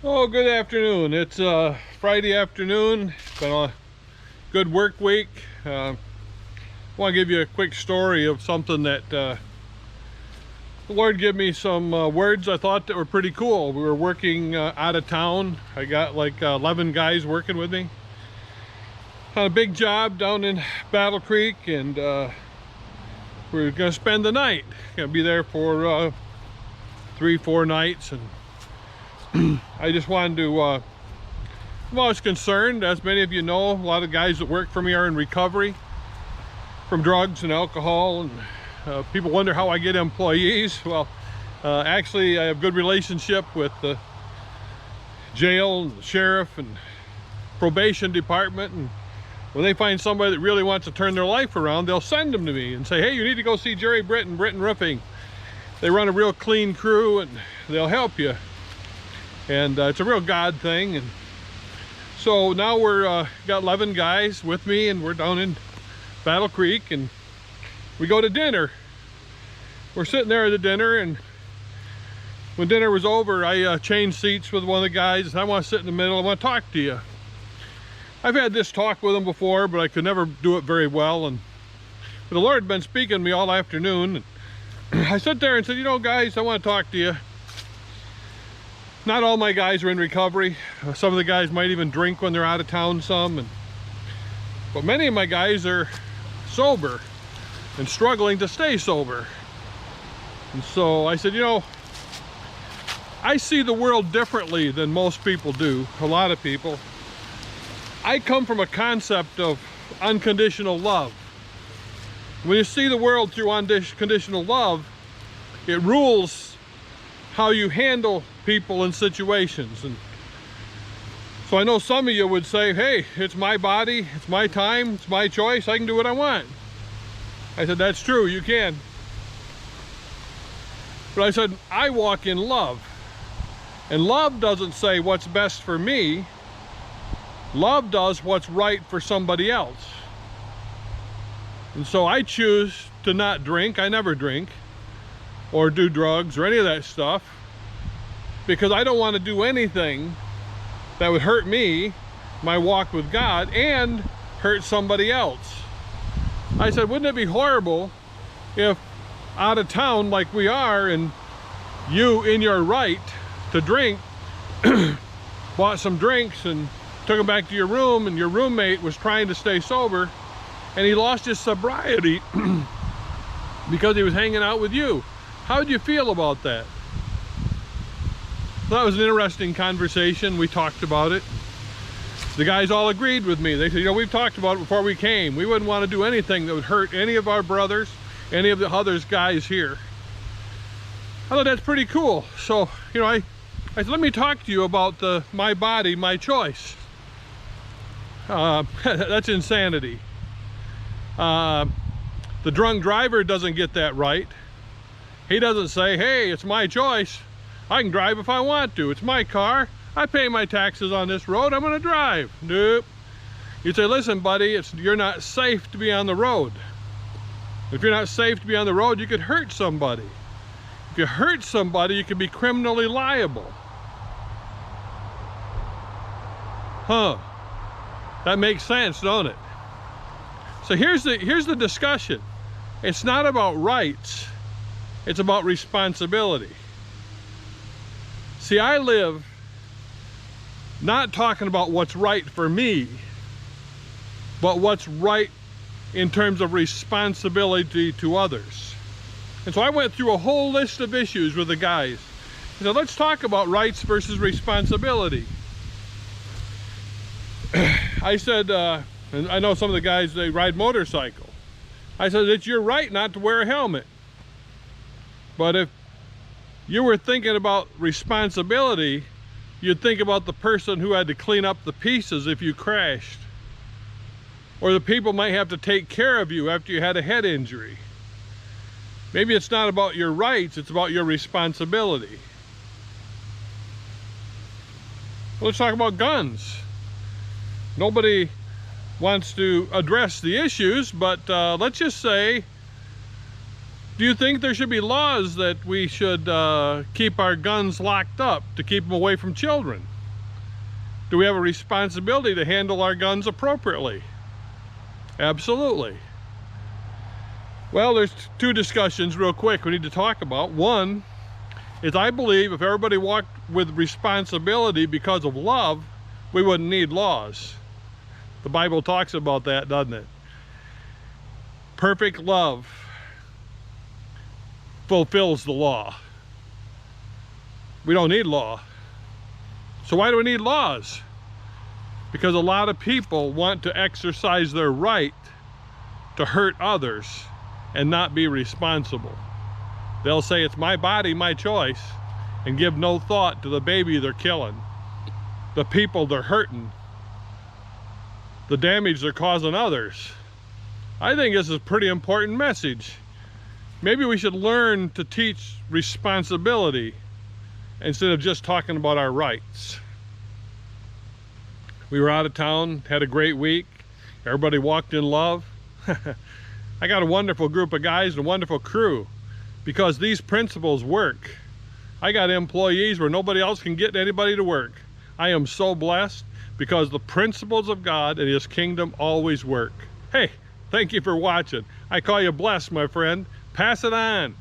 Oh, good afternoon. It's Friday afternoon. It's been a good work week. I want to give you a quick story of something that the Lord gave me some words I thought that were pretty cool. We were working out of town. I got like 11 guys working with me on a big job down in Battle Creek, and we're going to spend the night. Going to be there for 3-4 nights, and I just wanted to, I'm always concerned, as many of you know, a lot of guys that work for me are in recovery from drugs and alcohol, and people wonder how I get employees. Well, actually I have good relationship with the jail and the sheriff and probation department, and when they find somebody that really wants to turn their life around, they'll send them to me and say, hey, you need to go see Jerry Britton, Britton Roofing. They run a real clean crew and they'll help you. And it's a real God thing. And so now we're got 11 guys with me, and we're down in Battle Creek, and we go to dinner. We're sitting there at the dinner, and when dinner was over, I changed seats with one of the guys, and I want to sit in the middle. I want to talk to you. I've had this talk with him before, but I could never do it very well. But the Lord had been speaking to me all afternoon, and I sat there and said, you know, guys, I want to talk to you. Not all my guys are in recovery. Some of the guys might even drink when they're out of town but many of my guys are sober and struggling to stay sober. And so I said, you know, I see the world differently than most people do, a lot of people. I come from a concept of unconditional love. When you see the world through unconditional love, it rules how you handle people and situations. And so I know some of you would say, hey, it's my body, it's my time, it's my choice, I can do what I want. I said, that's true, you can. But I said, I walk in love. And love doesn't say what's best for me. Love does what's right for somebody else. And so I choose to not drink. I never drink or do drugs or any of that stuff, because I don't want to do anything that would hurt me, my walk with God, and hurt somebody else. I said, wouldn't it be horrible if out of town like we are, and you in your right to drink bought some drinks and took them back to your room, and your roommate was trying to stay sober and he lost his sobriety because he was hanging out with you? How would you feel about that? That was an interesting conversation. We talked about it. The guys all agreed with me. They said, you know, we've talked about it before we came. We wouldn't want to do anything that would hurt any of our brothers, any of the other guys here. I thought that's pretty cool. So, you know, I said, let me talk to you about my body, my choice. That's insanity. The drunk driver doesn't get that right. He doesn't say, hey, it's my choice. I can drive if I want to. It's my car. I pay my taxes on this road. I'm going to drive. Nope. You say, listen, buddy, you're not safe to be on the road. If you're not safe to be on the road, you could hurt somebody. If you hurt somebody, you could be criminally liable. Huh. That makes sense, don't it? So here's the discussion. It's not about rights. It's about responsibility. See, I live not talking about what's right for me, but what's right in terms of responsibility to others. And so I went through a whole list of issues with the guys. You know, let's talk about rights versus responsibility. I said, and I know some of the guys, they ride motorcycle. I said, it's your right not to wear a helmet. But if you were thinking about responsibility, you'd think about the person who had to clean up the pieces if you crashed. Or the people might have to take care of you after you had a head injury. Maybe it's not about your rights, it's about your responsibility. Well, let's talk about guns. Nobody wants to address the issues, but let's just say, do you think there should be laws that we should keep our guns locked up to keep them away from children? Do we have a responsibility to handle our guns appropriately? Absolutely. Well, there's two discussions real quick we need to talk about. One is, I believe if everybody walked with responsibility because of love, we wouldn't need laws. The Bible talks about that, doesn't it? Perfect love fulfills the law. We don't need law. So why do we need laws? Because a lot of people want to exercise their right to hurt others and not be responsible. They'll say, it's my body, my choice, and give no thought to the baby they're killing, the people they're hurting, the damage they're causing others. I think this is a pretty important message. Maybe we should learn to teach responsibility instead of just talking about our rights. We were out of town, had a great week. Everybody walked in love. I got a wonderful group of guys and a wonderful crew because these principles work. I got employees where nobody else can get anybody to work. I am so blessed because the principles of God and His kingdom always work. Hey, thank you for watching. I call you blessed, my friend. Pass it on.